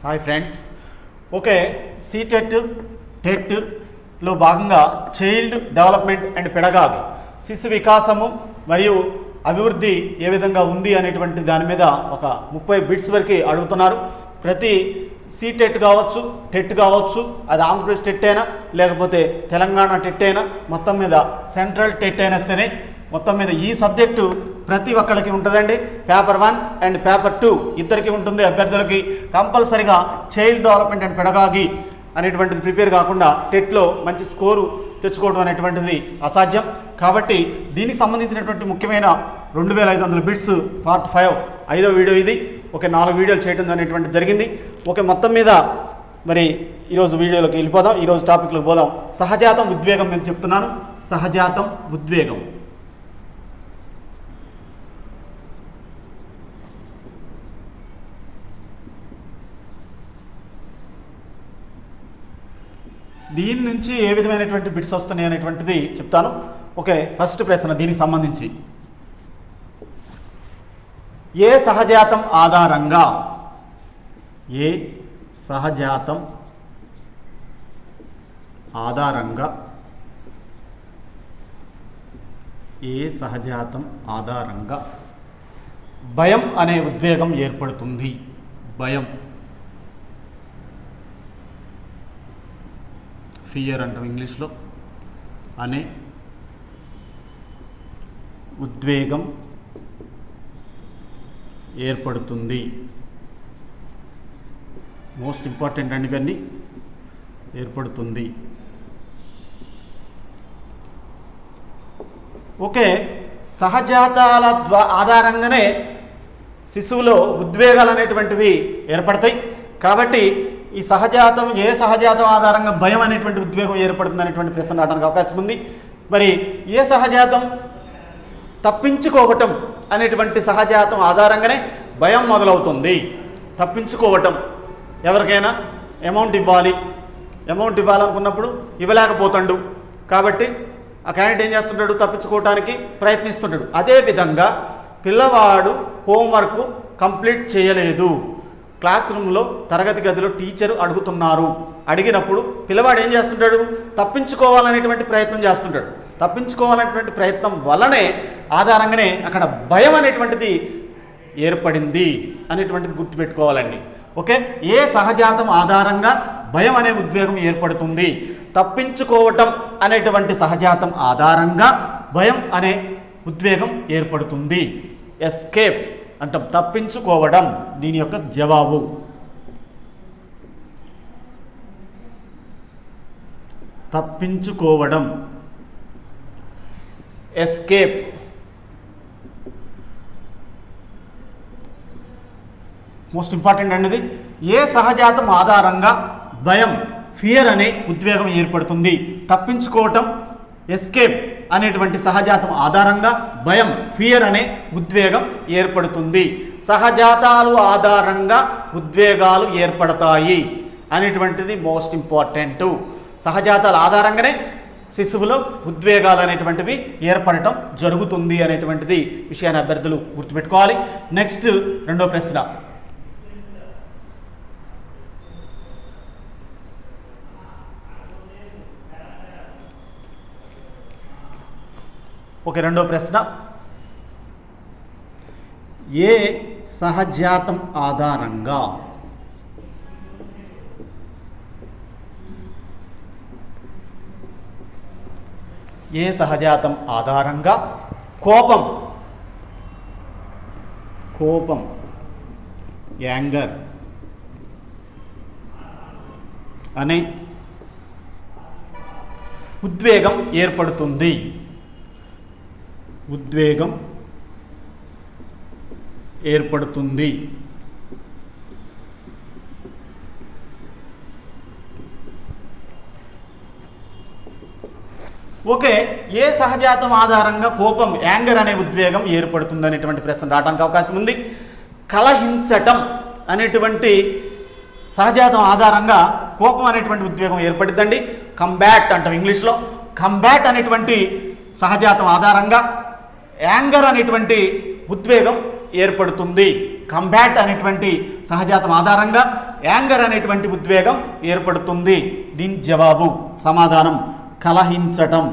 Hi friends. Okay, CTET టెట్లో భాగంగా child development and pedagogy, శిశు వికాసము మరియు అభివృద్ధి ఏ విధంగా ఉంది అనేటువంటి దాని మీద ఒక 30 బిట్స్ వరకు అడుగుతున్నారు. ప్రతి సీటెట్ కావచ్చు, టెట్ కావచ్చు, అది ఆంధ్రప్రదేశ్ టెట్ అయినా లేకపోతే తెలంగాణ టెట్ అయినా, మొత్తం మీద సెంట్రల్ టెట్ అయినా సరే, మొత్తం మీద ఈ సబ్జెక్టు ప్రతి ఒక్కరికి ఉంటుందండి. పేపర్ 1 అండ్ పేపర్ 2 ఇద్దరికి ఉంటుంది. అభ్యర్థులకి కంపల్సరిగా చైల్డ్ డెవలప్మెంట్ అండ్ పెడగాగి అనేటువంటిది ప్రిపేర్ కాకుండా టెట్లో మంచి స్కోరు తెచ్చుకోవడం అనేటువంటిది అసాధ్యం. కాబట్టి దీనికి సంబంధించినటువంటి ముఖ్యమైన 2500 బిట్స్ పార్ట్ 5 5వ వీడియో ఇది. ఒక 4 వీడియోలు చేయడం అనేటువంటిది జరిగింది. ఓకే, మొత్తం మీద మరి ఈరోజు వీడియోలోకి వెళ్ళిపోదాం. ఈరోజు టాపిక్లోకి పోదాం. సహజాతం ఉద్వేగం నేను చెప్తున్నాను. సహజాతం ఉద్వేగం. దీని నుంచి ఏ విధమైనటువంటి బిట్స్ వస్తున్నాయి అనేటువంటిది చెప్తాను. ఓకే, ఫస్ట్ ప్రశ్న దీనికి సంబంధించి, ఏ సహజాతం ఆధారంగా ఏ సహజాతం ఆధారంగా ఏ సహజాతం ఆధారంగా భయం అనే ఉద్వేగం ఏర్పడుతుంది? భయం, ఫియర్ అంటాం ఇంగ్లీష్లో, అనే ఉద్వేగం ఏర్పడుతుంది. మోస్ట్ ఇంపార్టెంట్ అండి ఇవన్నీ. ఏర్పడుతుంది. ఓకే, సహజాతాల ఆధారంగానే శిశువులో ఉద్వేగాలు అనేటువంటివి ఏర్పడతాయి. కాబట్టి ఈ సహజాతం, ఏ సహజాతం ఆధారంగా భయం అనేటువంటి ఉద్వేగం ఏర్పడుతుంది అనేటువంటి ప్రశ్న రావడానికి అవకాశం ఉంది. మరి ఏ సహజాతం, తప్పించుకోవటం అనేటువంటి సహజాతం ఆధారంగానే భయం మొదలవుతుంది. తప్పించుకోవటం, ఎవరికైనా అమౌంట్ ఇవ్వాలనుకున్నప్పుడు ఇవ్వలేకపోతాడు. కాబట్టి ఆ క్యాండిడేట్ ఏం చేస్తుంటాడు? తప్పించుకోవటానికి ప్రయత్నిస్తుంటాడు. అదేవిధంగా పిల్లవాడు హోంవర్క్ కంప్లీట్ చేయలేదు, క్లాస్ రూమ్లో తరగతి గదిలో టీచరు అడుగుతున్నారు. అడిగినప్పుడు పిల్లవాడు ఏం చేస్తుంటాడు? తప్పించుకోవాలనేటువంటి ప్రయత్నం చేస్తుంటాడు. తప్పించుకోవాలనేటువంటి ప్రయత్నం వల్లనే ఆధారంగానే అక్కడ భయం అనేటువంటిది ఏర్పడింది అనేటువంటిది గుర్తుపెట్టుకోవాలండి. ఓకే, ఏ సహజాతం ఆధారంగా భయం అనే ఉద్వేగం ఏర్పడుతుంది? తప్పించుకోవటం అనేటువంటి సహజాతం ఆధారంగా భయం అనే ఉద్వేగం ఏర్పడుతుంది. ఎస్కేప్ అంటాం, తప్పించుకోవడం. దీని యొక్క జవాబు తప్పించుకోవడం, ఎస్కేప్. మోస్ట్ ఇంపార్టెంట్ అనేది, ఏ సహజాతం ఆధారంగా భయం, ఫియర్ అనే ఉద్వేగం ఏర్పడుతుంది? తప్పించుకోవటం, ఎస్కేప్ అనేటువంటి సహజాతం ఆధారంగా భయం, ఫియర్ అనే ఉద్వేగం ఏర్పడుతుంది. సహజాతాలు ఆధారంగా ఉద్వేగాలు ఏర్పడతాయి అనేటువంటిది మోస్ట్ ఇంపార్టెంట్. సహజాతాల ఆధారంగానే శిశువులో ఉద్వేగాలు అనేటువంటివి ఏర్పడటం జరుగుతుంది అనేటువంటిది విషయాన్ని అభ్యర్థులు గుర్తుపెట్టుకోవాలి. నెక్స్ట్ రెండో ప్రశ్న. ఓకే, రెండో ప్రశ్న, ఏ సహజాతం ఆధారంగా ఏ సహజాతం ఆధారంగా కోపం యాంగర్ అనే ఉద్వేగం ఏర్పడుతుంది? ఉద్వేగం ఏర్పడుతుంది. ఓకే, ఏ సహజాతం ఆధారంగా కోపం, యాంగర్ అనే ఉద్వేగం ఏర్పడుతుంది అనేటువంటి ప్రశ్న రావడానికి అవకాశం ఉంది. కలహించటం అనేటువంటి సహజాతం ఆధారంగా కోపం అనేటువంటి ఉద్వేగం ఏర్పడుతుందండి. కంబ్యాట్ అంటాం ఇంగ్లీష్లో. కంబ్యాట్ అనేటువంటి సహజాతం ఆధారంగా యాంగర్ అనేటువంటి ఉద్వేగం ఏర్పడుతుంది. కంబ్యాట్ అనేటువంటి సహజాతం ఆధారంగా యాంగర్ అనేటువంటి ఉద్వేగం ఏర్పడుతుంది. దీని జవాబు సమాధానం కలహించటం.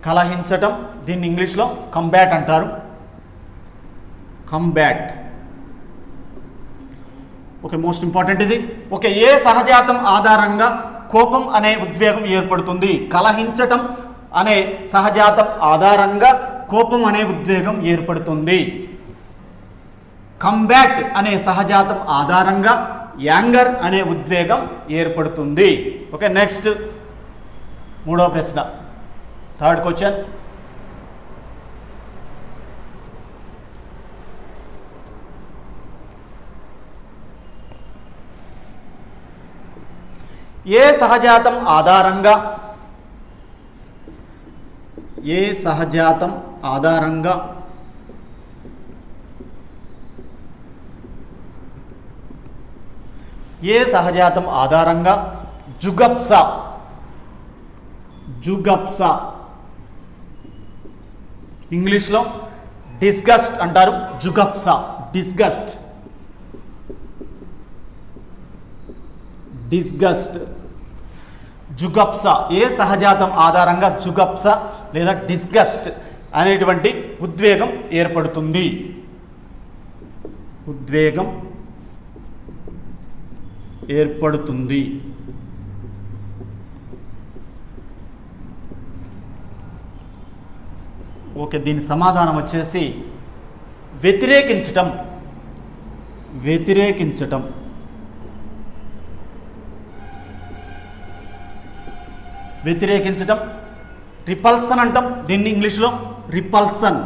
కలహించటం దీన్ని ఇంగ్లీష్లో కంబ్యాట్ అంటారు. కంబ్యాట్. ఓకే, మోస్ట్ ఇంపార్టెంట్ ఇది. ఓకే, ఏ సహజాతం ఆధారంగా కోపం అనే ఉద్వేగం ఏర్పడుతుంది? కలహించటం అనే సహజాతం ఆధారంగా కోపం అనే ఉద్వేగం ఏర్పడుతుంది. కంబ్యాట్ అనే సహజాతం ఆధారంగా యాంగర్ అనే ఉద్వేగం ఏర్పడుతుంది. ఓకే, నెక్స్ట్ మూడవ ప్రశ్న, థర్డ్ క్వశ్చన్. ఏ సహజాతం ఆధారంగా ఏ సహజాతం ఆధారంగా ఏ సహజాతం ఆధారంగా జుగప్స ఇంగ్లీష్లో డిస్గస్ట్ అంటారు. జుగప్స, డిస్గస్ట్. జుగప్స ఏ సహజాతం ఆధారంగా జుగప్స లేదా డిస్గస్ట్ అనేటువంటి ఉద్వేగం ఏర్పడుతుంది? ఓకే, దీని సమాధానం వచ్చేసి వ్యతిరేకించటం. వ్యతిరేకించటం రిపల్సన్ అంటాం దీన్ని ఇంగ్లీష్లో. రిపల్సన్.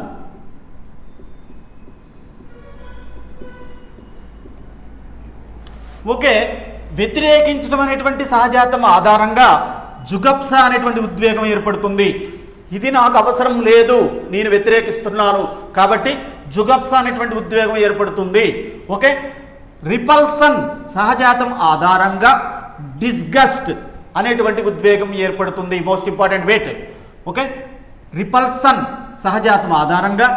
ఓకే, వ్యతిరేకించడం అనేటువంటి సహజాతం ఆధారంగా జుగప్స అనేటువంటి ఉద్వేగం ఏర్పడుతుంది. ఇది నాకు అవసరం లేదు, నేను వ్యతిరేకిస్తున్నాను కాబట్టి జుగప్స అనేటువంటి ఉద్వేగం ఏర్పడుతుంది. ఓకే, రిపల్సన్ సహజాతం ఆధారంగా డిస్గస్ట్ అనేటువంటి ఉద్వేగం ఏర్పడుతుంది. Most important weight. Okay, repulsion సహజాతం ఆధారంగా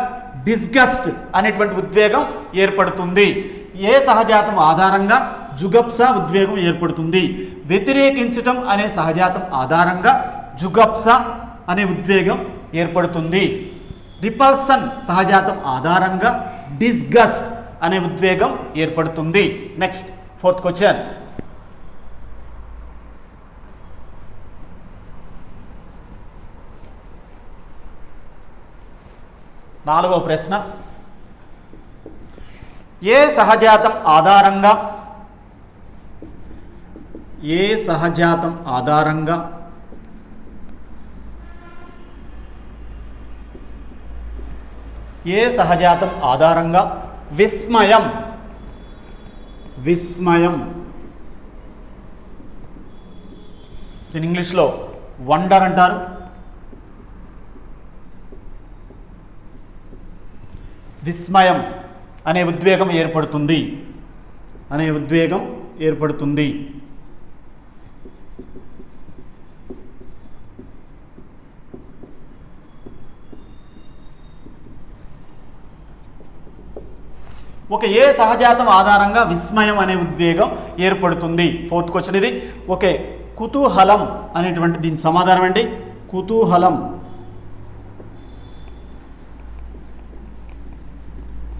డిస్గస్ట్ అనేటువంటి ఉద్వేగం ఏర్పడుతుంది. ఏ సహజాతం ఆధారంగా జుగప్స ఉద్వేగం ఏర్పడుతుంది? వ్యతిరేకించటం అనే సహజాతం ఆధారంగా జుగప్స అనే ఉద్వేగం ఏర్పడుతుంది. రిపల్సన్ సహజాతం ఆధారంగా డిస్గస్ట్ అనే ఉద్వేగం ఏర్పడుతుంది. Next fourth question. నాలుగవ ప్రశ్న. ఏ సహజాతం ఆధారంగా విస్మయం దీని ఇంగ్లీష్లో వండర్ అంటారు. విస్మయం అనే ఉద్వేగం ఏర్పడుతుంది. ఓకే, ఏ సహజాతం ఆధారంగా విస్మయం అనే ఉద్వేగం ఏర్పడుతుంది? ఫోర్త్ క్వశ్చన్ ఇది. ఓకే, కుతూహలం అనేటువంటి దీని సమాధానం అండి. కుతూహలం.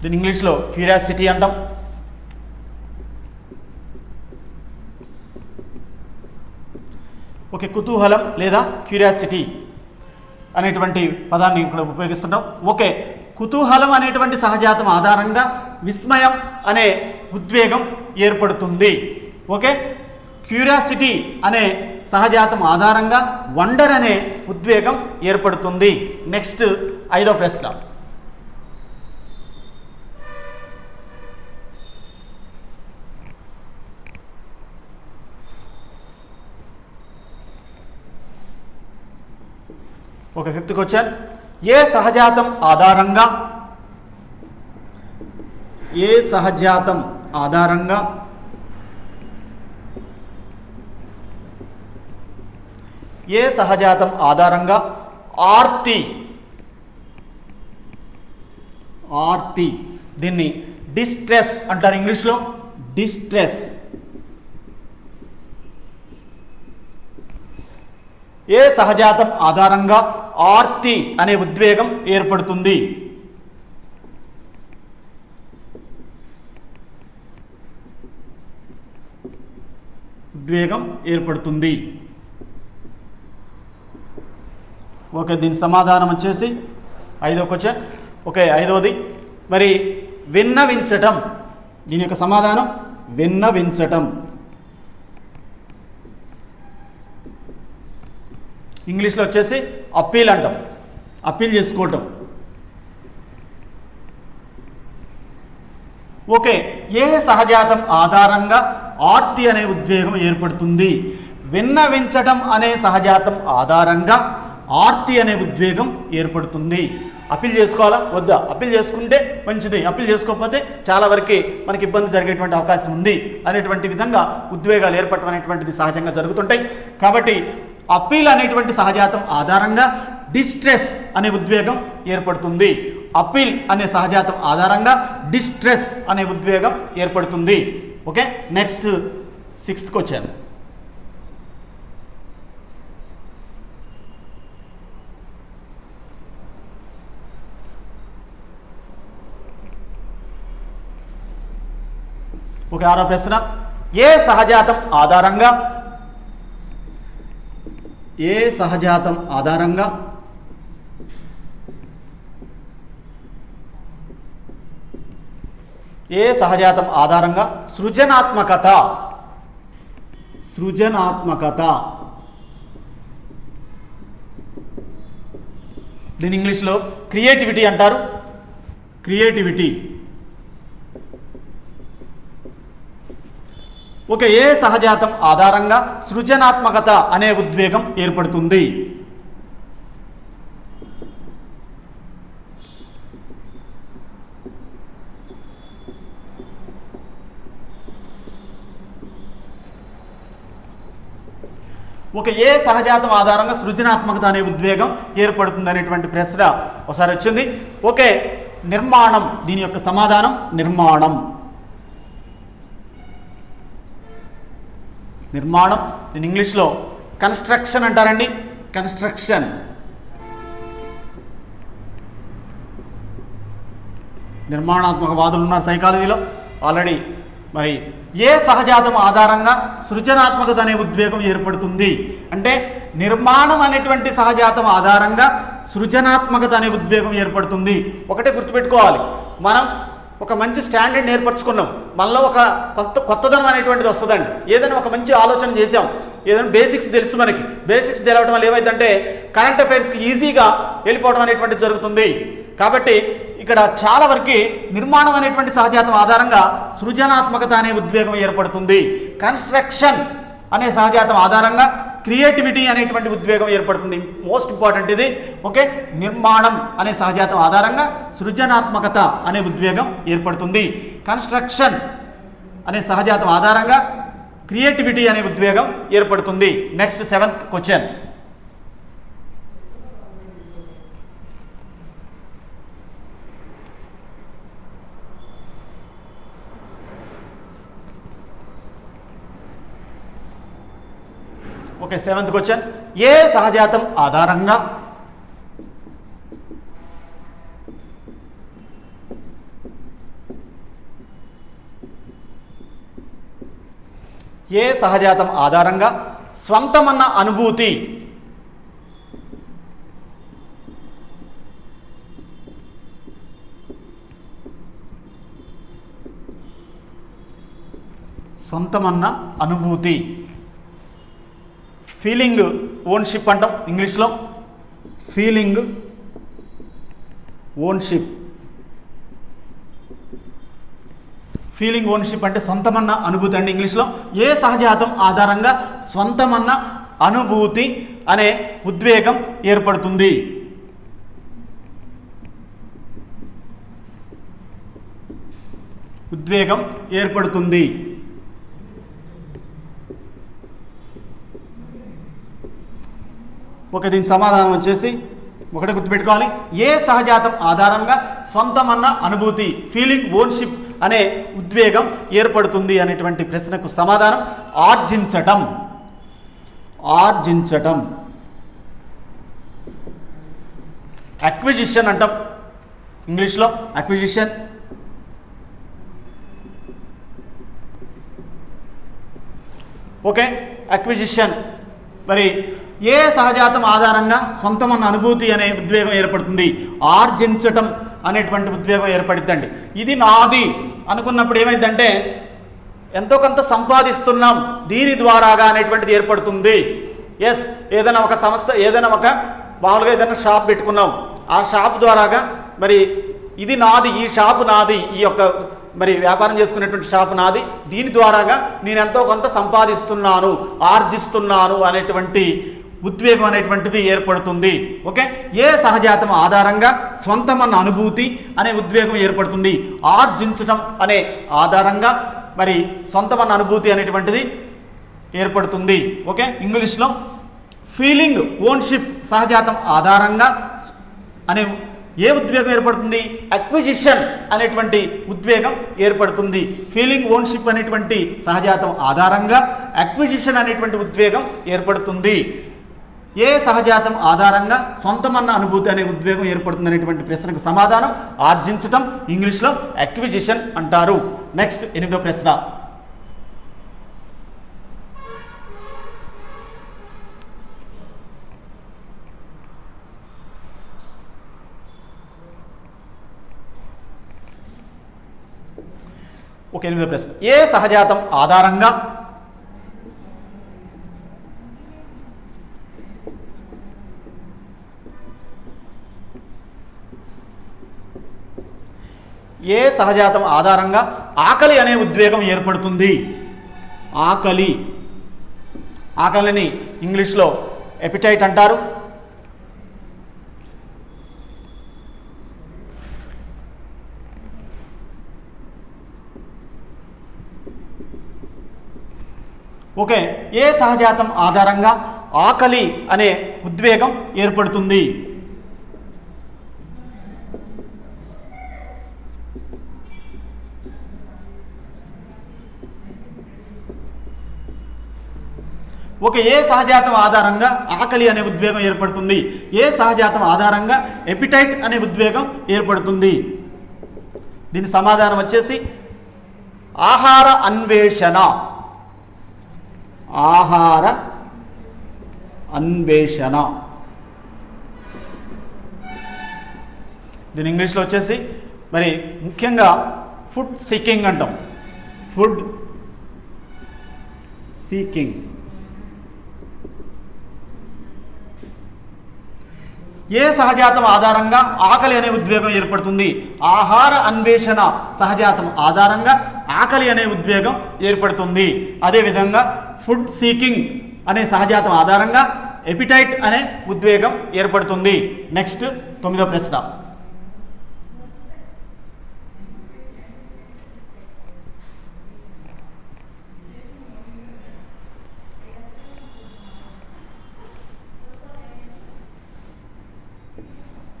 దీని ఇంగ్లీష్లో క్యూరియాసిటీ అంటాం. ఓకే, కుతూహలం లేదా క్యూరియాసిటీ అనేటువంటి పదాన్ని ఇక్కడ ఉపయోగిస్తున్నాం. ఓకే, కుతూహలం అనేటువంటి సహజాతం ఆధారంగా విస్మయం అనే ఉద్వేగం ఏర్పడుతుంది. ఓకే, క్యూరియాసిటీ అనే సహజాతం ఆధారంగా వండర్ అనే ఉద్వేగం ఏర్పడుతుంది. నెక్స్ట్ ఐదో ప్రశ్న. Okay, fifth question. ఏ సహజాతం ఆధారంగా ఆర్తి ఆర్తి. దీన్ని డిస్ట్రెస్ అంటారు ఇంగ్లీష్లో, డిస్ట్రెస్. ఏ సహజాతం ఆధారంగా ఆర్తి అనే ఉద్వేగం ఏర్పడుతుంది? ఉద్వేగం ఏర్పడుతుంది. ఓకే, దీని సమాధానం వచ్చేసి 5వ క్వశ్చన్. ఓకే, 5వది మరి విన్నవించటం. దీని యొక్క సమాధానం విన్నవించటం. ఇంగ్లీష్లో వచ్చేసి అప్పీల్ అంటాం, అప్పీల్ చేసుకోవటం. ఓకే, ఏ సహజాతం ఆధారంగా ఆర్తి అనే ఉద్వేగం ఏర్పడుతుంది? విన్నవించటం అనే సహజాతం ఆధారంగా ఆర్తి అనే ఉద్వేగం ఏర్పడుతుంది. అప్పీల్ చేసుకోవాలా వద్దా? అప్పీల్ చేసుకుంటే మంచిది, అప్పీల్ చేసుకోకపోతే చాలా వరకు మనకి ఇబ్బంది జరిగేటువంటి అవకాశం ఉంది అనేటువంటి విధంగా ఉద్వేగాలు ఏర్పడటం అనేటువంటిది సహజంగా జరుగుతుంటాయి. కాబట్టి అప్పీల్ అనేటువంటి సహజాతం ఆధారంగా డిస్ట్రెస్ అనే ఉద్వేగం ఏర్పడుతుంది. అప్పీల్ అనే సహజాతం ఆధారంగా డిస్ట్రెస్ అనే ఉద్వేగం ఏర్పడుతుంది. Okay, next 6th question. Okay, 6వ ప్రశ్న. ఏ సహజాతం ఆధారంగా ఏ సహజాతం ఆధారంగా ఏ సహజాతం ఆధారంగా సృజనాత్మకత దీని ఇంగ్లీష్లో క్రియేటివిటీ అంటారు, క్రియేటివిటీ. ఓకే, ఏ సహజాతం ఆధారంగా సృజనాత్మకత అనే ఉద్వేగం ఏర్పడుతుంది? ఓకే, ఏ సహజాతం ఆధారంగా సృజనాత్మకత అనే ఉద్వేగం ఏర్పడుతుంది అనేటువంటి ప్రశ్న ఒకసారి వచ్చింది. ఓకే, నిర్మాణం. దీని యొక్క సమాధానం నిర్మాణం. నిర్మాణం దీని ఇంగ్లీష్లో కన్స్ట్రక్షన్ అంటారండి, కన్స్ట్రక్షన్. నిర్మాణాత్మక వాదులు ఉన్నారు సైకాలజీలో ఆల్రెడీ. మరి ఏ సహజాతం ఆధారంగా సృజనాత్మకత అనే ఉద్వేగం ఏర్పడుతుంది అంటే నిర్మాణం అనేటువంటి సహజాతం ఆధారంగా సృజనాత్మకత అనే ఉద్వేగం ఏర్పడుతుంది. ఒకటే గుర్తుపెట్టుకోవాలి, మనం ఒక మంచి స్టాండర్డ్ ఏర్పరచుకున్నాం, మనలో ఒక కొత్తదనం అనేటువంటిది వస్తుందండి. ఏదైనా ఒక మంచి ఆలోచన చేసాం, ఏదైనా బేసిక్స్ తెలుసు, మనకి బేసిక్స్ తెలవడం వల్ల ఏమైందంటే కరెంట్ అఫైర్స్కి ఈజీగా వెళ్ళిపోవడం అనేటువంటిది జరుగుతుంది. కాబట్టి ఇక్కడ చాలా వరకు నిర్మాణం అనేటువంటి సహజాతం ఆధారంగా సృజనాత్మకత అనే ఉద్వేగం ఏర్పడుతుంది. కన్స్ట్రక్షన్ అనే సహజాతం ఆధారంగా క్రియేటివిటీ అనేటువంటి ఉద్వేగం ఏర్పడుతుంది. మోస్ట్ ఇంపార్టెంట్ ఇది. ఓకే, నిర్మాణం అనే సహజాతం ఆధారంగా సృజనాత్మకత అనే ఉద్వేగం ఏర్పడుతుంది. కన్స్ట్రక్షన్ అనే సహజాతం ఆధారంగా క్రియేటివిటీ అనే ఉద్వేగం ఏర్పడుతుంది. Next 7th question. Okay, 7th question. ఏ సహజాతం ఆధారంగా ఏ సహజాతం ఆధారంగా స్వంతమన్న అనుభూతి సొంతమన్న అనుభూతి ఫీలింగ్ ఓన్షిప్ అంటాం ఇంగ్లీష్లో. ఫీలింగ్ ఓన్షిప్. ఫీలింగ్ ఓన్షిప్ అంటే సొంతమన్న అనుభూతి అండి ఇంగ్లీష్లో. ఏ సహజాతం ఆధారంగా సొంతమన్న అనుభూతి అనే ఉద్వేగం ఏర్పడుతుంది? ఉద్వేగం ఏర్పడుతుంది. ఓకే, దీని సమాధానం వచ్చేసి ఒకటే గుర్తుపెట్టుకోవాలి, ఏ సహజాతం ఆధారంగా సొంతమన్న అనుభూతి ఫీలింగ్ ఓన్షిప్ అనే ఉద్వేగం ఏర్పడుతుంది అనేటువంటి ప్రశ్నకు సమాధానం ఆర్జించటం. ఆర్జించటం, అక్విజిషన్ అంటాం ఇంగ్లీష్లో, అక్విజిషన్. Okay, acquisition. మరి ఏ సహజాతం ఆధారంగా సొంతమన్న అనుభూతి అనే ఉద్వేగం ఏర్పడుతుంది? ఆర్జించటం అనేటువంటి ఉద్వేగం ఏర్పడుతుందండి. ఇది నాది అనుకున్నప్పుడు ఏమైందంటే ఎంతో కొంత సంపాదిస్తున్నాం దీని ద్వారాగా అనేటువంటిది ఏర్పడుతుంది. ఎస్, ఏదైనా ఒక సంస్థ, ఏదైనా ఒక మామూలుగా ఏదైనా షాప్ పెట్టుకున్నాం, ఆ షాప్ ద్వారాగా మరి ఇది నాది, ఈ షాపు నాది, ఈ యొక్క మరి వ్యాపారం చేసుకునేటువంటి షాపు నాది, దీని ద్వారాగా నేను ఎంతో కొంత సంపాదిస్తున్నాను, ఆర్జిస్తున్నాను అనేటువంటి ఉద్వేగం అనేటువంటిది ఏర్పడుతుంది. ఓకే, ఏ సహజాతం ఆధారంగా సొంతమన్న అనుభూతి అనే ఉద్వేగం ఏర్పడుతుంది? ఆర్జించటం అనే ఆధారంగా మరి సొంతమన్న అనుభూతి అనేటువంటిది ఏర్పడుతుంది. ఓకే, ఇంగ్లీష్లో ఫీలింగ్ ఓన్షిప్ సహజాతం ఆధారంగా అనే ఏ ఉద్వేగం ఏర్పడుతుంది? అక్విజిషన్ అనేటువంటి ఉద్వేగం ఏర్పడుతుంది. ఫీలింగ్ ఓన్షిప్ అనేటువంటి సహజాతం ఆధారంగా అక్విజిషన్ అనేటువంటి ఉద్వేగం ఏర్పడుతుంది. ఏ సహజాతం ఆధారంగా సొంతమన్న అనుభూతి అనే ఉద్వేగం ఏర్పడుతుంది అనేటువంటి ప్రశ్నకు సమాధానం ఆర్జించటం, ఇంగ్లీష్లో అక్విజిషన్ అంటారు. నెక్స్ట్ 8వ ప్రశ్న. ఓకే, 8వ ప్రశ్న. ఏ సహజాతం ఆధారంగా ఆకలి అనే ఉద్వేగం ఏర్పడుతుంది? ఆకలిని ఇంగ్లీష్లో ఎపిటైట్ అంటారు. ఓకే, ఏ సహజాతం ఆధారంగా ఆకలి అనే ఉద్వేగం ఏర్పడుతుంది? ఓకే, ఏ సహజాతం ఆధారంగా ఆకలి అనే ఉద్వేగం ఏర్పడుతుంది? ఏ సహజాతం ఆధారంగా ఎపిటైట్ అనే ఉద్వేగం ఏర్పడుతుంది? దీని సమాధానం వచ్చేసి ఆహార అన్వేషణ. ఆహార అన్వేషణ. దీని ఇంగ్లీష్లో వచ్చేసి మరి ముఖ్యంగా ఫుడ్ సీకింగ్ అంటాం. Food seeking. ఏ సహజాతం ఆధారంగా ఆకలి అనే ఉద్వేగం ఏర్పడుతుంది? ఆహార అన్వేషణ సహజాతం ఆధారంగా ఆకలి అనే ఉద్వేగం ఏర్పడుతుంది. అదేవిధంగా ఫుడ్ సీకింగ్ అనే సహజాతం ఆధారంగా ఎపిటైట్ అనే ఉద్వేగం ఏర్పడుతుంది. నెక్స్ట్ 9వ ప్రశ్న.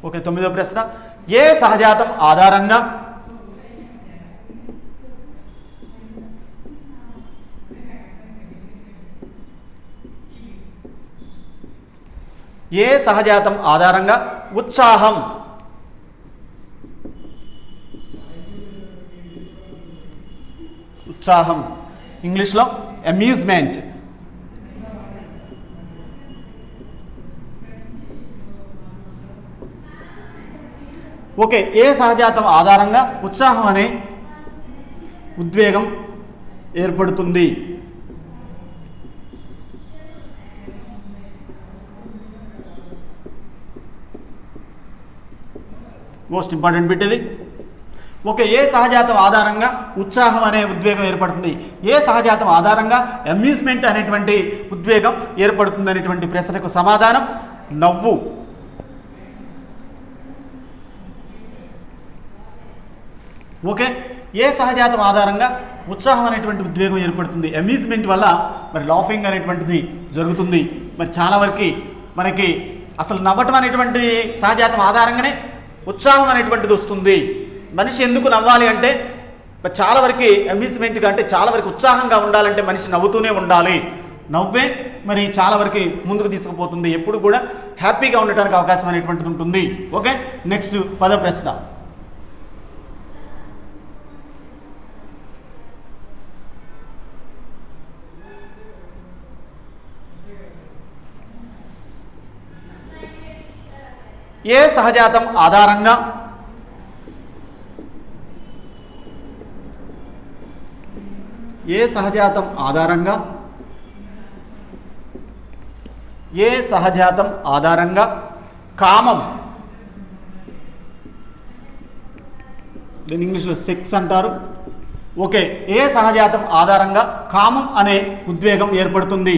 ఓకే, 9వ ప్రశ్న. ఏ సహజాతం ఆధారంగా ఉత్సాహం ఇంగ్లీష్లో అమ్యూజ్మెంట్. ఓకే, ఏ సహజాతం ఆధారంగా ఉత్సాహం అనే ఉద్వేగం ఏర్పడుతుంది? మోస్ట్ ఇంపార్టెంట్ బిట్ ఇది. ఓకే, ఏ సహజాతం ఆధారంగా ఉత్సాహం అనే ఉద్వేగం ఏర్పడుతుంది? ఏ సహజాతం ఆధారంగా అమ్యూజ్మెంట్ అనేటువంటి ఉద్వేగం ఏర్పడుతుంది అనేటువంటి ప్రశ్నకు సమాధానం నవ్వు. ఓకే, ఏ సహజాతం ఆధారంగా ఉత్సాహం అనేటువంటి ఉద్వేగం ఏర్పడుతుంది? అమ్యూజ్మెంట్ వల్ల మరి లాఫింగ్ అనేటువంటిది జరుగుతుంది. మరి చాలా వరకు మనకి అసలు నవ్వటం అనేటువంటి సహజాతం ఆధారంగానే ఉత్సాహం అనేటువంటిది వస్తుంది. మనిషి ఎందుకు నవ్వాలి అంటే చాలా వరకు అమ్యూజ్మెంట్గా అంటే చాలా వరకు ఉత్సాహంగా ఉండాలంటే మనిషి నవ్వుతూనే ఉండాలి. నవ్వే మరి చాలా వరకు ముందుకు తీసుకుపోతుంది, ఎప్పుడు కూడా హ్యాపీగా ఉండటానికి అవకాశం అనేటువంటిది ఉంటుంది. ఓకే, నెక్స్ట్ 10వ ప్రశ్న. ఏ సహజాతం ఆధారంగా కామం, దీని ఇంగ్లీష్లో సెక్స్ అంటారు. ఓకే, ఏ సహజాతం ఆధారంగా కామం అనే ఉద్వేగం ఏర్పడుతుంది?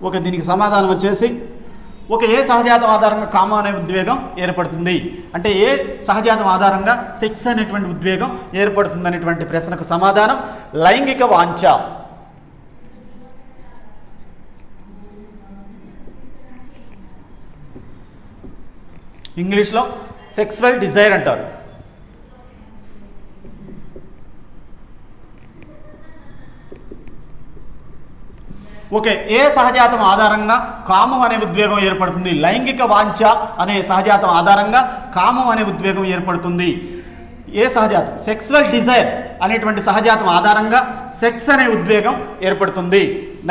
ఓకే, దీనికి సమాధానం వచ్చేసి ఏ సహజాతం ఆధారంగా కామం అనే ఉద్వేగం ఏర్పడుతుంది అంటే ఏ సహజాతం ఆధారంగా సెక్స్ అనేటువంటి ఉద్వేగం ఏర్పడుతుంది అనేటువంటి ప్రశ్నకు సమాధానం లైంగిక వాంఛ. ఇంగ్లీష్లో సెక్సువల్ డిజైర్ అంటారు. ఓకే, ఏ సహజాతం ఆధారంగా కామం అనే ఉద్వేగం ఏర్పడుతుంది? లైంగిక వాంఛ అనే సహజాతం ఆధారంగా కామం అనే ఉద్వేగం ఏర్పడుతుంది. ఏ సహజాతం? సెక్సువల్ డిజైర్ అనేటువంటి సహజాతం ఆధారంగా సెక్స్ అనే ఉద్వేగం ఏర్పడుతుంది.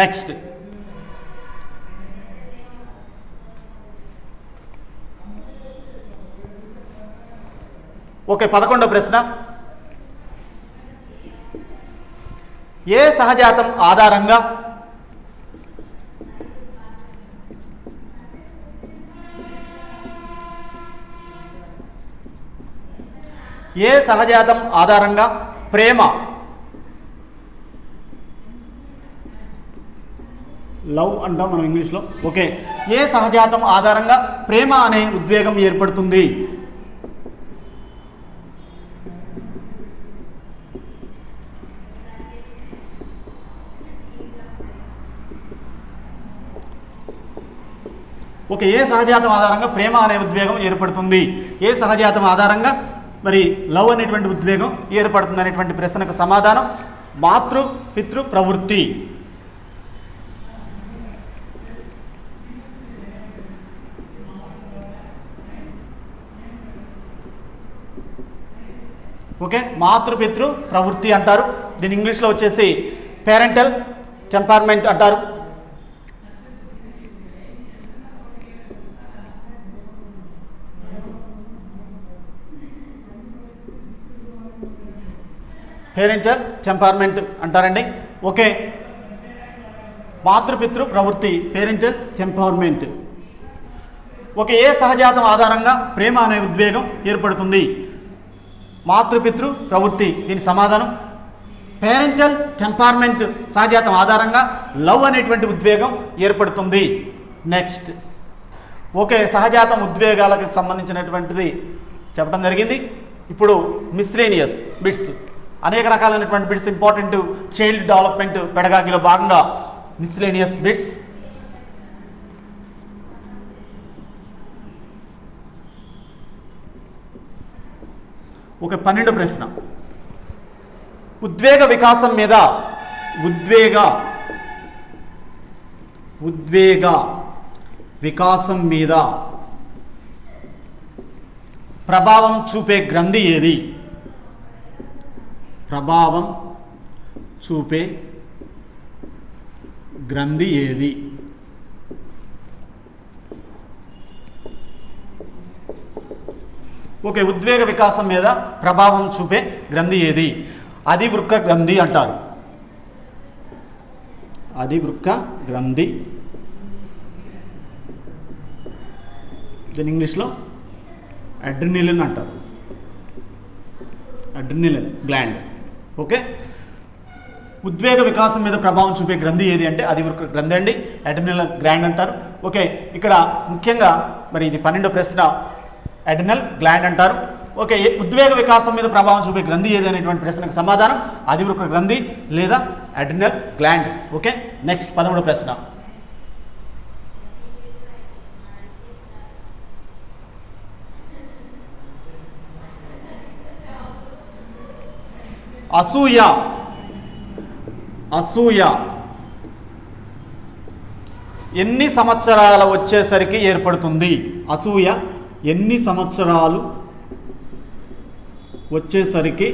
నెక్స్ట్, ఓకే, 11వ ప్రశ్న. ఏ సహజాతం ఆధారంగా ప్రేమ, లవ్ అంటాం మనం ఇంగ్లీష్లో. ఓకే, ఏ సహజాతం ఆధారంగా ప్రేమ అనే ఉద్వేగం ఏర్పడుతుంది? ఓకే, ఏ సహజాతం ఆధారంగా ప్రేమ అనే ఉద్వేగం ఏర్పడుతుంది? ఏ సహజాతం ఆధారంగా మరి లవ్ అనేటువంటి ఉద్వేగం ఏర్పడుతుంది అనేటువంటి ప్రశ్నకు సమాధానం మాతృ పితృ ప్రవృత్తి. ఓకే, మాతృపితృ ప్రవృత్తి అంటారు. దీని ఇంగ్లీష్లో వచ్చేసి పేరెంటల్ టెంపర్మెంట్ అంటారు. పేరెంటల్ టెంపర్మెంట్ అంటారండి. ఓకే, మాతృపితృ ప్రవృత్తి, పేరెంటల్ టెంపర్మెంట్. ఓకే, ఏ సహజాతం ఆధారంగా ప్రేమ అనే ఉద్వేగం ఏర్పడుతుంది? మాతృపితృ ప్రవృత్తి. దీని సమాధానం పేరెంటల్ టెంపర్మెంట్ సహజాతం ఆధారంగా లవ్ అనేటువంటి ఉద్వేగం ఏర్పడుతుంది. నెక్స్ట్, ఓకే, సహజాతం ఉద్వేగాలకు సంబంధించినటువంటిది చెప్పడం జరిగింది. ఇప్పుడు మిస్లేనియస్ బిట్స్, అనేక రకాలైనటువంటి బిట్స్ ఇంపార్టెంట్ చైల్డ్ డెవలప్మెంట్ పెడగాగిలో భాగంగా మిస్లేనియస్ బిట్స్. ఒక 12వ ప్రశ్న. ఉద్వేగ వికాసం మీద వికాసం మీద ప్రభావం చూపే గ్రంథి ఏది? ప్రభావం చూపే గ్రంథి ఏది? ఓకే, ఉద్వేగ వికాసం మీద ప్రభావం చూపే గ్రంథి ఏది? అధివృక్క గ్రంథి అంటారు. అధివృక్క గ్రంథి, దీని ఇంగ్లీష్లో అడ్రినలిన్ అంటారు. Adrenaline gland. ఓకే, ఉద్వేగ వికాసం మీద ప్రభావం చూపే గ్రంథి ఏది అంటే అధివృక్క గ్రంథి అండి, అడ్రినల్ గ్లాండ్ అంటారు. ఓకే, ఇక్కడ ముఖ్యంగా మరి ఇది 12వ ప్రశ్న, అడ్రినల్ గ్లాండ్ అంటారు. ఓకే, ఉద్వేగ వికాసం మీద ప్రభావం చూపే గ్రంథి ఏది అనేటువంటి ప్రశ్నకు సమాధానం అధివృక్క గ్రంథి లేదా అడ్రినల్ గ్లాండ్. ఓకే, నెక్స్ట్ 13వ ప్రశ్న. అసూయ ఎన్ని సంవత్సరాల వచ్చేసరికి ఏర్పడుతుంది? అసూయ ఎన్ని సంవత్సరాలు వచ్చేసరికి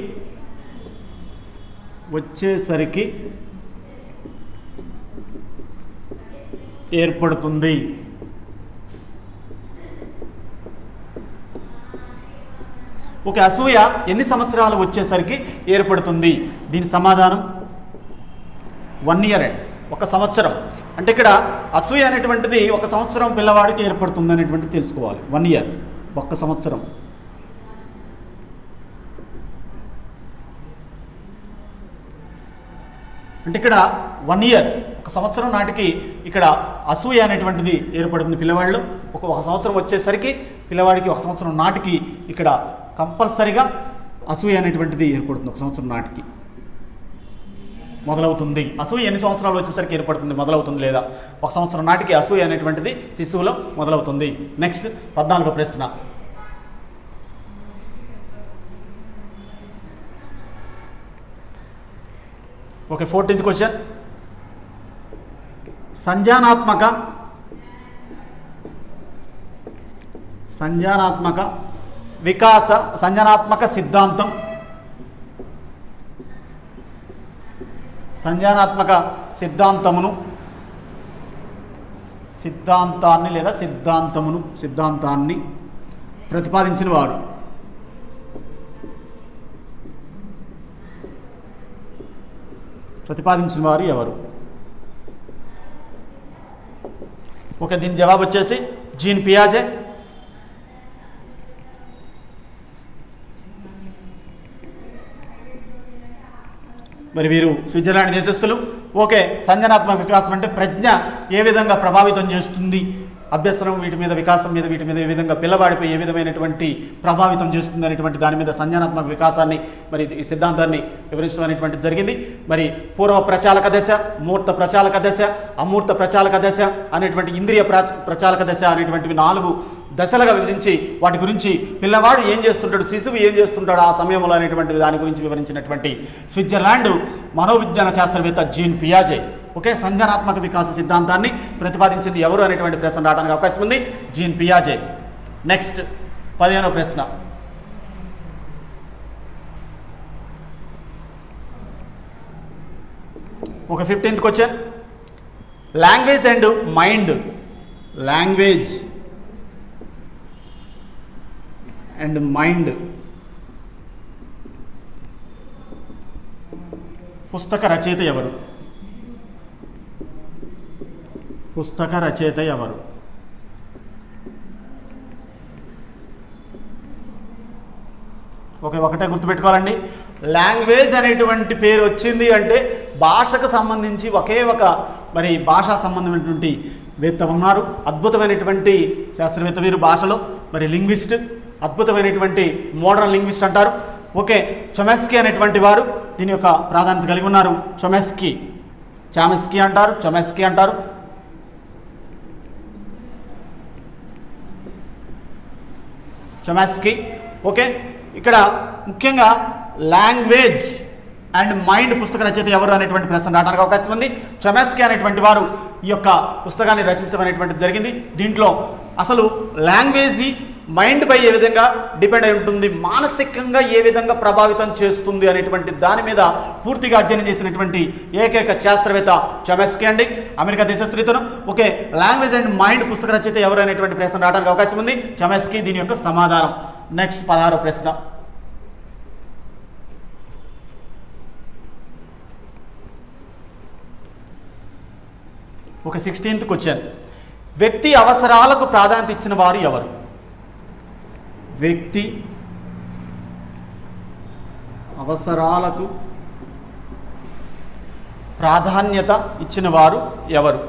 ఏర్పడుతుంది? ఓకే, అసూయ ఎన్ని సంవత్సరాలు వచ్చేసరికి ఏర్పడుతుంది? దీని సమాధానం 1 ఇయర్ అండి, 1 సంవత్సరం. అంటే ఇక్కడ అసూయ అనేటువంటిది 1 సంవత్సరం పిల్లవాడికి ఏర్పడుతుంది అనేటువంటిది తెలుసుకోవాలి. 1 ఇయర్, 1 సంవత్సరం. అంటే ఇక్కడ 1 ఇయర్, 1 సంవత్సరం నాటికి ఇక్కడ అసూయ అనేటువంటిది ఏర్పడుతుంది పిల్లవాళ్ళు. ఒక సంవత్సరం వచ్చేసరికి పిల్లవాడికి 1 సంవత్సరం నాటికి ఇక్కడ కంపల్సరిగా అసూయ అనేటువంటిది ఏర్పడుతుంది. 1 సంవత్సరం నాటికి మొదలవుతుంది. అసూయ ఎన్ని సంవత్సరాలు వచ్చేసరికి ఏర్పడుతుంది, మొదలవుతుంది లేదా 1 సంవత్సరం నాటికి అసూయ అనేటువంటిది శిశువులో మొదలవుతుంది. నెక్స్ట్ 14వ ప్రశ్న. Okay, 14th question. సంజ్ఞానాత్మక వికాస సంజ్ఞానాత్మక సిద్ధాంతాన్ని లేదా సిద్ధాంతాన్ని ప్రతిపాదించిన వారు ఎవరు? ఓకే, దీని జవాబు వచ్చేసి జీన్ పియాజే. మరి వీరు స్విట్జర్లాండ్ దేశస్థులు. ఓకే, సంజ్ఞానాత్మక వికాసం అంటే ప్రజ్ఞ ఏ విధంగా ప్రభావితం చేస్తుంది, అభ్యసనం వీటి మీద, వికాసం మీద, వీటి మీద ఏ విధంగా పిల్లవాడిపై ఏ విధమైనటువంటి ప్రభావితం చేస్తుంది అనేటువంటి దాని మీద సంజ్ఞానాత్మక వికాసాన్ని, మరి ఈ సిద్ధాంతాన్ని వివరించడం అనేటువంటిది జరిగింది. మరి పూర్వ ప్రచాలక దశ, మూర్త ప్రచాలక దశ, అమూర్త ప్రచాలక దశ అనేటువంటి ఇంద్రియ ప్రచాలక దశ అనేటువంటివి 4 దశలుగా విభజించి వాటి గురించి పిల్లవాడు ఏం చేస్తుంటాడు, శిశువు ఏం చేస్తుంటాడు ఆ సమయంలో అనేటువంటి దాని గురించి వివరించినటువంటి స్విట్జర్లాండ్ మనోవిజ్ఞాన శాస్త్రవేత్త జీన్ పియాజే. ఓకే, సంజ్ఞానాత్మక వికాస సిద్ధాంతాన్ని ప్రతిపాదించింది ఎవరు అనేటువంటి ప్రశ్న రావడానికి అవకాశం ఉంది, జీన్ పియాజే. నెక్స్ట్ 15వ ప్రశ్న. ఒక 15th question. Language and mind పుస్తక రచయిత ఎవరు? ఓకే, ఒకటే గుర్తుపెట్టుకోవాలండి. లాంగ్వేజ్ అనేటువంటి పేరు వచ్చింది అంటే భాషకు సంబంధించి ఒకే ఒక మరి భాషా సంబంధమైనటువంటి వేత్త ఉన్నారు, అద్భుతమైనటువంటి శాస్త్రవేత్త వీరు. భాషలో మరి లింగ్విస్ట్, అద్భుతమైనటువంటి మోడర్న్ లింగ్విస్ట్ అంటారు. ఓకే, చొమెస్కీ అనేటువంటి వారు దీని యొక్క ప్రాధాన్యత కలిగి ఉన్నారు. చామెస్కీ అంటారు. చొమెస్కీ. ఓకే, ఇక్కడ ముఖ్యంగా లాంగ్వేజ్ అండ్ మైండ్ పుస్తక రచయిత ఎవరు అనేటువంటి ప్రశ్న రావడానికి అవకాశం ఉంది. చొమెస్కీ అనేటువంటి వారు ఈ యొక్క పుస్తకాన్ని రచించడం అనేటువంటిది జరిగింది. దీంట్లో అసలు లాంగ్వేజ్ మైండ్ పై ఏ విధంగా డిపెండ్ అయి ఉంటుంది, మానసికంగా ఏ విధంగా ప్రభావితం చేస్తుంది అనేటువంటి దాని మీద పూర్తిగా అధ్యయనం చేసినటువంటి ఏకైక శాస్త్రవేత్త చొమెస్కీ అండి, అమెరికా దేశస్థులితను. ఓకే, లాంగ్వేజ్ అండ్ మైండ్ పుస్తక రచయిత ఎవరు అనేటువంటి ప్రశ్న రావడానికి అవకాశం ఉంది, చొమెస్కీ. దీని యొక్క సమాధానం. నెక్స్ట్ 16వ ప్రశ్న. ఒక 16th క్వశ్చన్. వ్యక్తి అవసరాలకు ప్రాధాన్యత ఇచ్చిన వారు ఎవరు? వ్యక్తి అవసరాలకు ప్రాధాన్యత ఇచ్చిన వారు ఎవరు?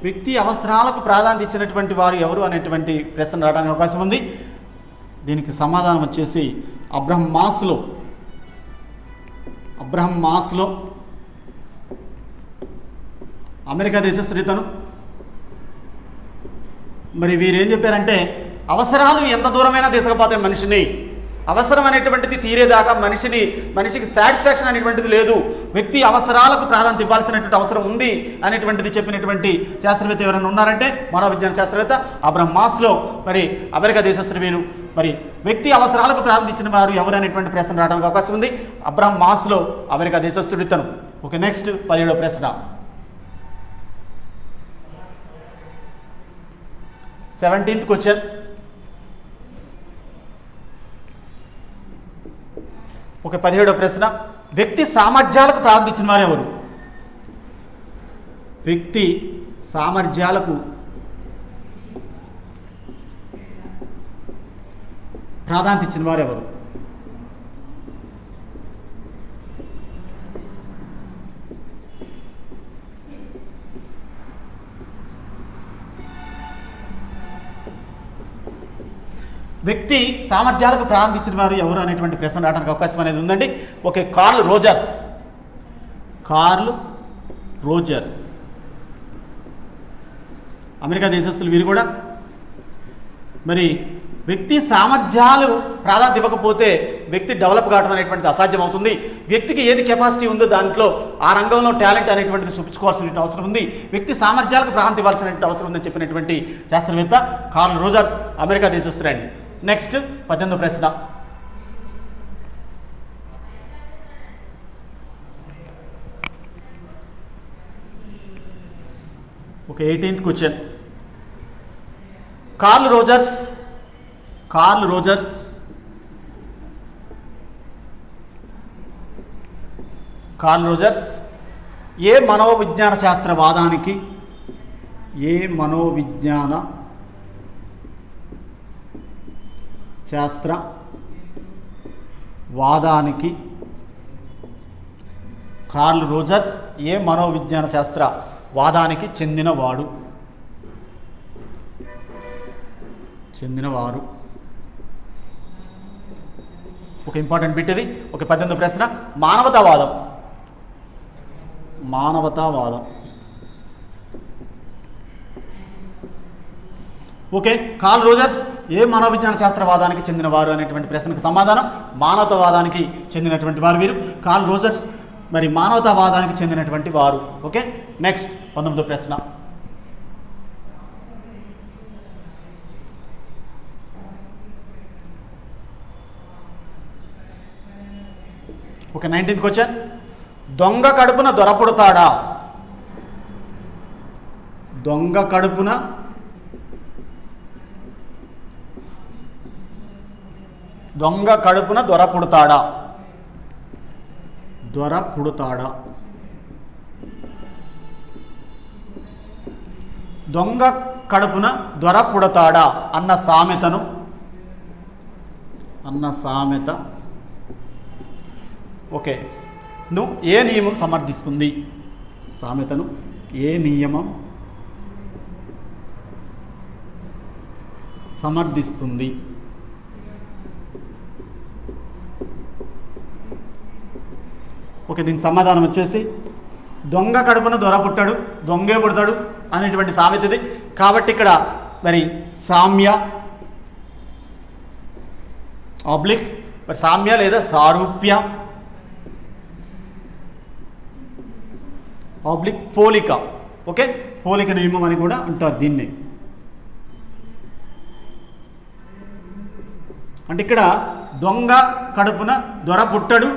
వ్యక్తి అవసరాలకు ప్రాధాన్యత ఇచ్చినటువంటి వారు ఎవరు అనేటువంటి ప్రశ్న రావడానికి అవకాశం ఉంది. దీనికి సమాధానం వచ్చేసి అబ్రహం మాస్లో అమెరికా దేశస్థుడితను. మరి వీరేం చెప్పారంటే అవసరాలు ఎంత దూరమైనా తీసుకుపోతాయి మనిషిని, అవసరం అనేటువంటిది తీరేదాకా మనిషికి సాటిస్ఫాక్షన్ అనేటువంటిది లేదు, వ్యక్తి అవసరాలకు ప్రాధాన్యత ఇవ్వాల్సినటువంటి అవసరం ఉంది అనేటువంటిది చెప్పినటువంటి శాస్త్రవేత్త ఎవరైనా ఉన్నారంటే మనోవిజ్ఞాన శాస్త్రవేత్త అబ్రహం మాస్లో. మరి అమెరికా దేశస్థుడు వీరు. మరి వ్యక్తి అవసరాలకు ప్రాధాన్యత ఇచ్చిన వారు ఎవరు అనేటువంటి ప్రశ్న రావడానికి అవకాశం ఉంది. అబ్రహం మాస్లో అమెరికా దేశస్థుడు ఇతను. ఓకే, నెక్స్ట్ 17వ ప్రశ్న. 17th question. ఓకే, 17వ ప్రశ్న. వ్యక్తి సామర్థ్యాలకు ప్రాధాన్యత ఇచ్చిన వారు ఎవరు? వ్యక్తి సామర్థ్యాలకు ప్రాధాన్యత ఇచ్చిన వారు ఎవరు? వ్యక్తి సామర్థ్యాలకు ప్రాధాన్యత ఇచ్చిన వారు ఎవరు అనేటువంటి ప్రశ్న రావడానికి అవకాశం అనేది ఉందండి. ఓకే, కార్ల్ రోజర్స్ అమెరికా దేశస్తులు వీరు కూడా. మరి వ్యక్తి సామర్థ్యాలు ప్రాధాన్యత ఇవ్వకపోతే వ్యక్తి డెవలప్ కావడం అనేటువంటిది అసాధ్యం అవుతుంది. వ్యక్తికి ఏది కెపాసిటీ ఉందో దాంట్లో ఆ రంగంలో టాలెంట్ అనేటువంటిది చూపించుకోవాల్సిన అవసరం ఉంది. వ్యక్తి సామర్థ్యాలకు ప్రాధాన్యత ఇవ్వాల్సిన అవసరం ఉందని చెప్పినటువంటి శాస్త్రవేత్త కార్ల్ రోజర్స్, అమెరికా దేశస్తుడండి. నెక్స్ట్ 18వ ప్రశ్న. Okay, 18th question. Carl Rogers ఏ మనోవిజ్ఞాన శాస్త్రవాదానికి కార్ల్ రోజర్స్ ఏ మనోవిజ్ఞాన శాస్త్రవాదానికి చెందినవారు? ఒక ఇంపార్టెంట్ బిట్ ఇది. ఒక 18వ ప్రశ్న. మానవతావాదం. ఓకే, కార్ల్ రోజర్స్ ఏ మనోవిజ్ఞాన శాస్త్రవాదానికి చెందినవారు అనేటువంటి ప్రశ్నకు సమాధానం మానవతావాదానికి చెందినటువంటి వారు వీరు. కార్ల్ రోజర్స్ మరి మానవతావాదానికి చెందినటువంటి వారు. ఓకే, నెక్స్ట్ 19వ ప్రశ్న. Okay, 19th question. దొంగ కడుపున దొర పుడతాడా? దొంగ కడుపున దొర పుడతాడా? దొంగ కడుపున దొర పుడతాడా అన్న సామెత ఓకే ను ఏ నియమం సమర్థిస్తుంది? సామెతను ఏ నియమం సమర్థిస్తుంది? ఓకే, దీనికి సమాధానం వచ్చేసి దొంగ కడుపున దొర పుట్టాడు, దొంగే పుడతాడు అనేటువంటి సామెత ఇది. కాబట్టి ఇక్కడ మరి సామ్య ఆబ్లిక్ మరి సామ్య లేదా సారూప్య ఆబ్లిక్ పోలిక. ఓకే, పోలిక నియమం అని కూడా అంటారు దీన్ని. అంటే ఇక్కడ దొంగ కడుపున దొర పుట్టడు,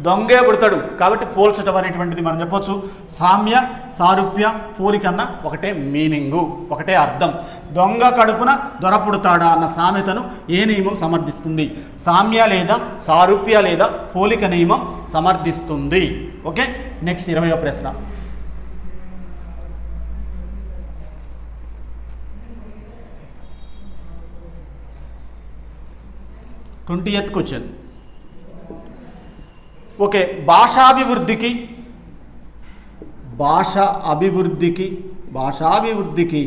దొంగే పుడతాడు కాబట్టి పోల్చడం అనేటువంటిది మనం చెప్పొచ్చు. సామ్య సారూప్య పోలిక అన్న ఒకటే మీనింగు, ఒకటే అర్థం. దొంగ కడుపున దొర పుడతాడా అన్న సామెతను ఏ నియమం సమర్థిస్తుంది? సామ్య లేదా సారూప్య లేదా పోలిక నియమం సమర్థిస్తుంది. ఓకే, నెక్స్ట్ 20వ ప్రశ్న. Twentieth question. ఓకే, భాష అభివృద్ధికి భాషాభివృద్ధికి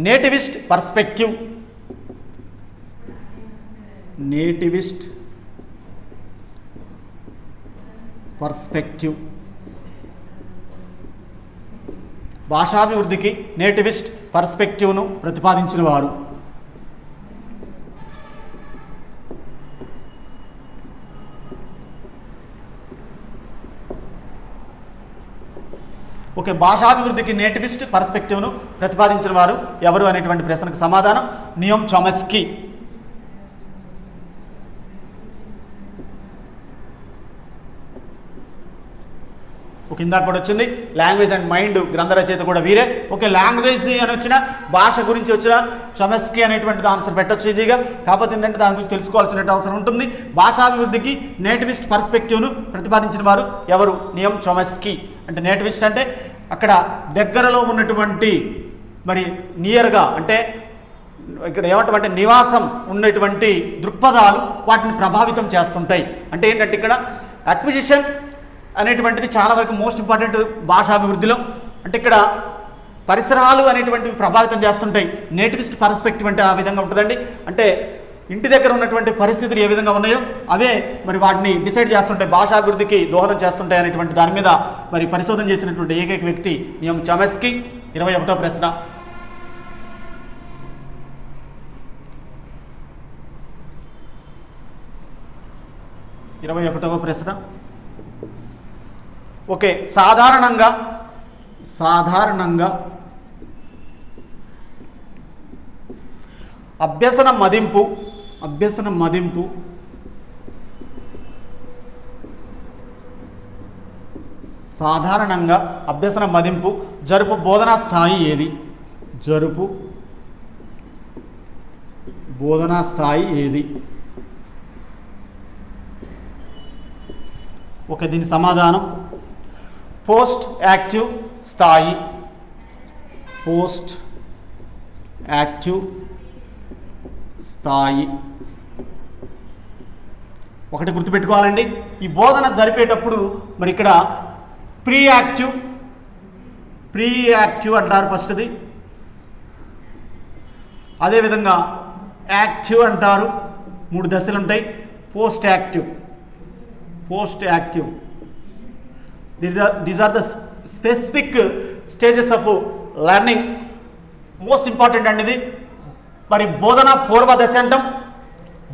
నేటివిస్ట్ పర్స్పెక్టివ్ భాషాభివృద్ధికి నేటివిస్ట్ పర్స్పెక్టివ్ను ప్రతిపాదించిన వారు. ఓకే, భాషాభివృద్ధికి నేటివిస్ట్ పర్స్పెక్టివ్ను ప్రతిపాదించిన వారు ఎవరు అనేటువంటి ప్రశ్నకు సమాధానం నియోమ్ చామ్స్కీ. ఒక ఇందాక కూడా వచ్చింది లాంగ్వేజ్ అండ్ మైండ్ గ్రంథ రచయిత కూడా వీరే. ఓకే, లాంగ్వేజ్ అని వచ్చిన భాష గురించి వచ్చిన చామ్స్కీ అనేటువంటిది ఆన్సర్ పెట్టొచ్చు ఈజీగా. కాకపోతే ఏంటంటే దాని గురించి తెలుసుకోవాల్సిన అవసరం ఉంటుంది. భాషాభివృద్ధికి నేటివిస్ట్ పర్స్పెక్టివ్ను ప్రతిపాదించిన వారు ఎవరు? NEOM Chomsky. అంటే నేటివిస్ట్ అంటే అక్కడ దగ్గరలో ఉన్నటువంటి మరి నియర్గా అంటే ఇక్కడ ఏమంటామంటే నివాసం ఉన్నటువంటి దృక్పథాలు వాటిని ప్రభావితం చేస్తుంటాయి. అంటే ఏంటంటే ఇక్కడ అక్విజిషన్ అనేటువంటిది చాలా వరకు మోస్ట్ ఇంపార్టెంట్ భాషాభివృద్ధిలో. అంటే ఇక్కడ పరిసరాలు అనేటువంటివి ప్రభావితం చేస్తుంటాయి. నేటివిస్ట్ పర్స్పెక్టివ్ అంటే ఆ విధంగా ఉంటుందండి. అంటే ఇంటి దగ్గర ఉన్నటువంటి పరిస్థితులు ఏ విధంగా ఉన్నాయో అవే మరి వాటిని డిసైడ్ చేస్తుంటాయి, భాషాభివృద్ధికి దోహదం చేస్తుంటాయి అనేటువంటి దాని మీద మరి పరిశోధన చేసినటువంటి ఏకైక వ్యక్తి నియోమ్ చామ్స్కీ. 21వ ప్రశ్న. ఓకే, సాధారణంగా అభ్యసన మదింపు జరుపు బోధనా స్థాయి ఏది? ఓకే, దీని సమాధానం పోస్ట్ యాక్టివ్ స్థాయి. ఒకటి గుర్తుపెట్టుకోవాలండి, ఈ బోధన జరిపేటప్పుడు మరి ఇక్కడ ప్రీ యాక్టివ్ అంటారు ఫస్ట్ది, అదేవిధంగా యాక్టివ్ అంటారు, 3 దశలు ఉంటాయి. Post active these are the specific stages of learning. Most important అండి ఇది. మరి బోధన పూర్వ దశ అంటాం,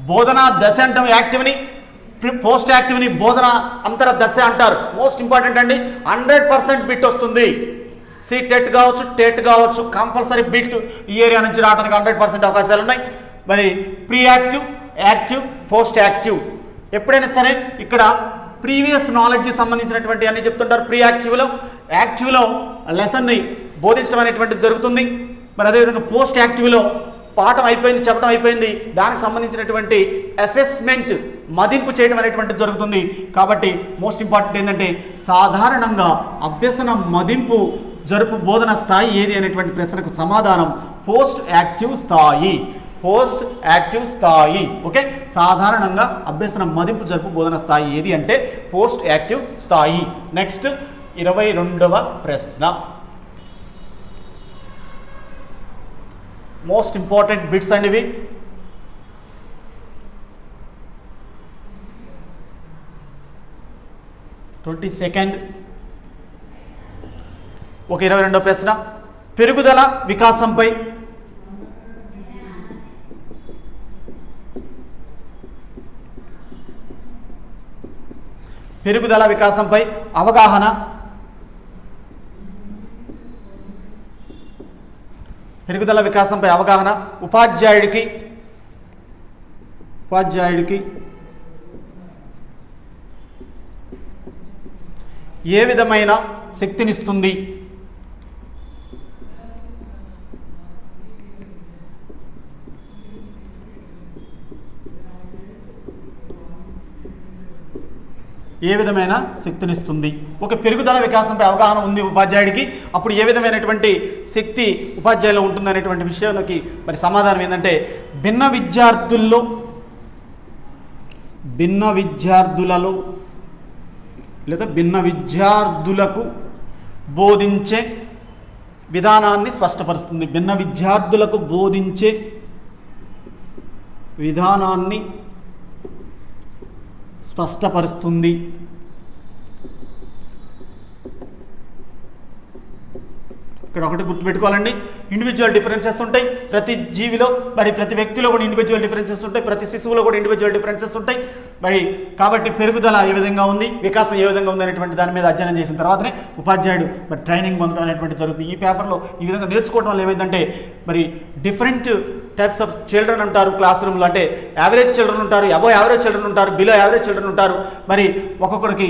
బోధనా దశ అంటాం యాక్టివ్ని, పోస్ట్ యాక్టివ్ని బోధన అంతర దశ అంటారు. మోస్ట్ ఇంపార్టెంట్ అండి, 100% బిట్ వస్తుంది. టెట్ కావచ్చు, టెట్ కావచ్చు, కంపల్సరీ బిట్ ఈ ఏరియా నుంచి రావడానికి 100% అవకాశాలు ఉన్నాయి. మరి pre active, active, post active. ఎప్పుడైనా సరే ఇక్కడ ప్రీవియస్ నాలెడ్జ్కి సంబంధించినటువంటి అన్ని చెప్తుంటారు ప్రీ యాక్టివ్లో లెసన్ని బోధించడం అనేటువంటిది జరుగుతుంది. మరి అదేవిధంగా పోస్ట్ యాక్టివ్లో పాఠం అయిపోయింది, చెప్పడం అయిపోయింది, దానికి సంబంధించినటువంటి అసెస్మెంట్ మదింపు చేయడం అనేటువంటిది జరుగుతుంది. కాబట్టి మోస్ట్ ఇంపార్టెంట్ ఏంటంటే సాధారణంగా అభ్యసన మదింపు జరుపు బోధన స్థాయి ఏది అనేటువంటి ప్రశ్నకు సమాధానం పోస్ట్ యాక్టివ్ స్థాయి. ఓకే, సాధారణంగా అభ్యసన మదింపు జరుపు బోధన స్థాయి ఏది అంటే పోస్ట్ యాక్టివ్ స్థాయి. నెక్స్ట్ 22వ ప్రశ్న. మోస్ట్ ఇంపార్టెంట్ బిట్స్ అండి ఇవి. ఒక 22వ ప్రశ్న. పెరుగుదల వికాసంపై అవగాహన. ఉపాధ్యాయుడికి ఏ విధమైన శక్తినిస్తుంది? ఒక పెరుగుదల వికాసంపై అవగాహన ఉంది ఉపాధ్యాయుడికి, అప్పుడు ఏ విధమైనటువంటి శక్తి ఉపాధ్యాయులో ఉంటుంది అనేటువంటి విషయానికి మరి సమాధానం ఏంటంటే భిన్న విద్యార్థులలో లేదా భిన్న విద్యార్థులకు బోధించే విధానాన్ని స్పష్టపరుస్తుంది. భిన్న విద్యార్థులకు బోధించే విధానాన్ని స్పష్టపరుస్తుంది. ఇక్కడ ఒకటి గుర్తుపెట్టుకోవాలండి, ఇండివిజువల్ డిఫరెన్సెస్ ఉంటాయి ప్రతి జీవిలో, మరి ప్రతి వ్యక్తిలో కూడా ఇండివిజువల్ డిఫరెన్సెస్ ఉంటాయి, ప్రతి శిశువులో కూడా ఇండివిజువల్ డిఫరెన్సెస్ ఉంటాయి. మరి కాబట్టి పెరుగుదల ఏ విధంగా ఉంది, వికాసం ఏ విధంగా ఉంది అనేటువంటి దాని మీద అధ్యయనం చేసిన తర్వాతనే ఉపాధ్యాయుడు మరి ట్రైనింగ్ పొందడం అనేటువంటి జరుగుతుంది. ఈ పేపర్లో ఈ విధంగా నేర్చుకోవడం వల్ల ఏమైందంటే మరి డిఫరెంట్ టైప్స్ ఆఫ్ చిల్డ్రన్ ఉంటారు క్లాస్ రూమ్లో. అంటే యావరేజ్ చిల్డ్రన్ ఉంటారు, అబోవ్ యావరేజ్ చిల్డ్రన్ ఉంటారు, బిలో యావరేజ్ చిల్డ్రన్ ఉంటారు. మరి ఒక్కొక్కరికి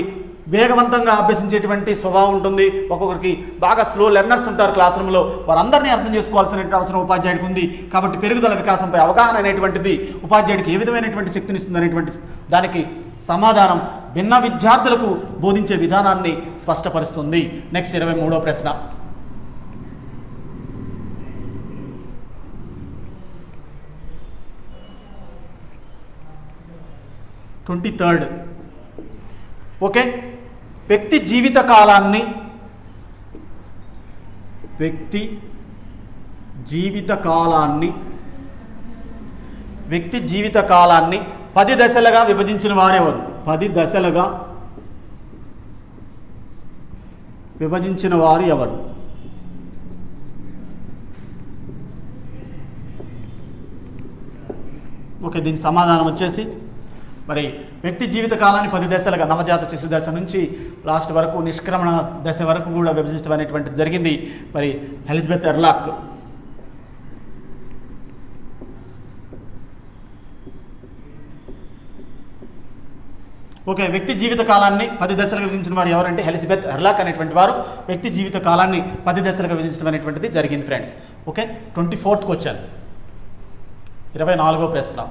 వేగవంతంగా అభ్యసించేటువంటి స్వభావం ఉంటుంది, ఒక్కొక్కరికి బాగా స్లో లెర్నర్స్ ఉంటారు క్లాస్ రూమ్లో. వారందరినీ అర్థం చేసుకోవాల్సిన అవసరం ఉపాధ్యాయుడికి ఉంది. కాబట్టి పెరుగుదల వికాసంపై అవగాహన అనేటువంటిది ఉపాధ్యాయుడికి ఏ విధమైనటువంటి శక్తిని ఇస్తుంది అనేటువంటి దానికి సమాధానం భిన్న విద్యార్థులకు బోధించే విధానాన్ని స్పష్టపరుస్తుంది. నెక్స్ట్ 23వ ప్రశ్న. ఓకే, వ్యక్తి జీవిత కాలాన్ని 10 దశలుగా విభజించిన వారెవరు? 10 దశలుగా విభజించిన వారు ఎవరు? ఓకే, దీని సమాధానం వచ్చేసి మరి వ్యక్తి జీవిత కాలాన్ని 10 దశలుగా నవజాత శిశు దశ నుంచి లాస్ట్ వరకు నిష్క్రమణ దశ వరకు కూడా విభజించడం అనేటువంటిది జరిగింది మరి ఎలిజబెత్ ఎర్లాక్. ఓకే, వ్యక్తి జీవిత కాలాన్ని 10 దశలుగా విభజించిన వారు ఎవరంటే ఎలిజబెత్ ఎర్లాక్ అనేటువంటి వారు వ్యక్తి జీవిత కాలాన్ని 10 దశలుగా విభజించడం అనేటువంటిది జరిగింది ఫ్రెండ్స్. ఓకే, 24th క్వశ్చన్, 24వ ప్రశ్న.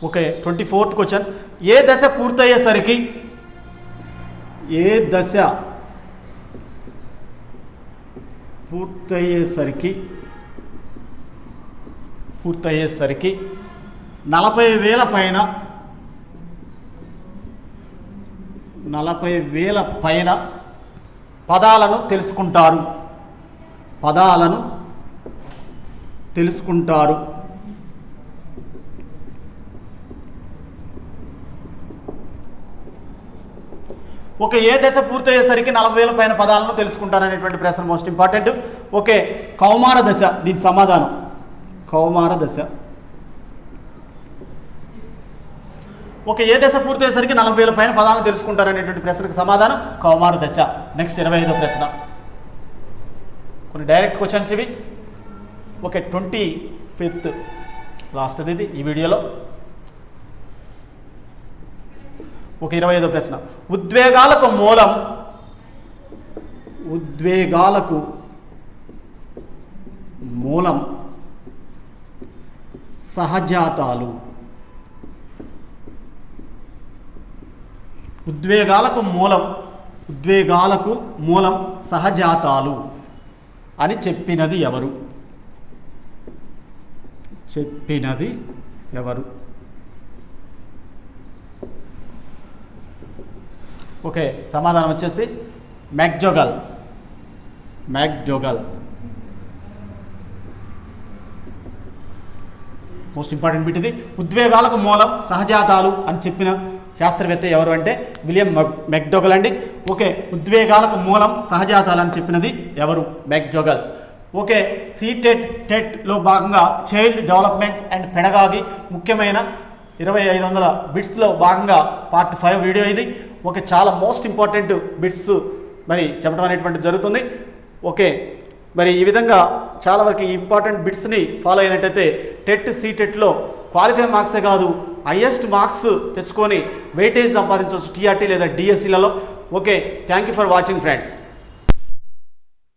Okay, 24th question. ఏ దశ పూర్తయ్యేసరికి పూర్తయ్యేసరికి 40,000 పైన పదాలను తెలుసుకుంటారు. ఓకే, ఏ దశ పూర్తయ్యేసరికి 40,000 పైన పదాలను తెలుసుకుంటారనేటువంటి ప్రశ్న మోస్ట్ ఇంపార్టెంట్. ఓకే, కౌమార దశ. దీని సమాధానం కౌమార దశ. ఓకే, ఏ దశ పూర్తయ్యేసరికి 40,000 పైన పదాలను తెలుసుకుంటారనేటువంటి ప్రశ్నకు సమాధానం కౌమార దశ. నెక్స్ట్ 25వ ప్రశ్న. కొన్ని డైరెక్ట్ క్వశ్చన్స్ ఇవి. ఓకే, 25th లాస్ట్ ఇది ఈ వీడియోలో. ఓకే, 25వ ప్రశ్న. ఉద్వేగాలకు మూలం సహజాతాలు. ఉద్వేగాలకు మూలం సహజాతాలు అని చెప్పినది ఎవరు? ఓకే, సమాధానం వచ్చేసి మ్యాక్డోగల్. మోస్ట్ ఇంపార్టెంట్ బిట్ ఇది. ఉద్వేగాలకు మూలం సహజాతాలు అని చెప్పిన శాస్త్రవేత్త ఎవరు అంటే విలియం మ్యాక్డోగల్ అండి. ఓకే, ఉద్వేగాలకు మూలం సహజాతాలు అని చెప్పినది ఎవరు? మ్యాక్డోగల్. ఓకే, టెట్లో భాగంగా చైల్డ్ డెవలప్మెంట్ అండ్ పెడగాగి ముఖ్యమైన 2500 బిట్స్లో భాగంగా పార్ట్ 5 వీడియో ఇది. ఓకే, చాలా మోస్ట్ ఇంపార్టెంట్ బిట్స్ మరి చెప్పడం అనేటువంటిది జరుగుతుంది. ఓకే, మరి ఈ విధంగా చాలా వరకు ఈ ఇంపార్టెంట్ బిట్స్ని ఫాలో అయినట్టయితే సీటెట్లో క్వాలిఫై మార్క్సే కాదు హైయెస్ట్ మార్క్స్ తెచ్చుకొని వెయిటేజ్ సంపాదించవచ్చు టీఆర్టీ లేదా డిఎస్సీలలో. Okay, thank you for watching friends.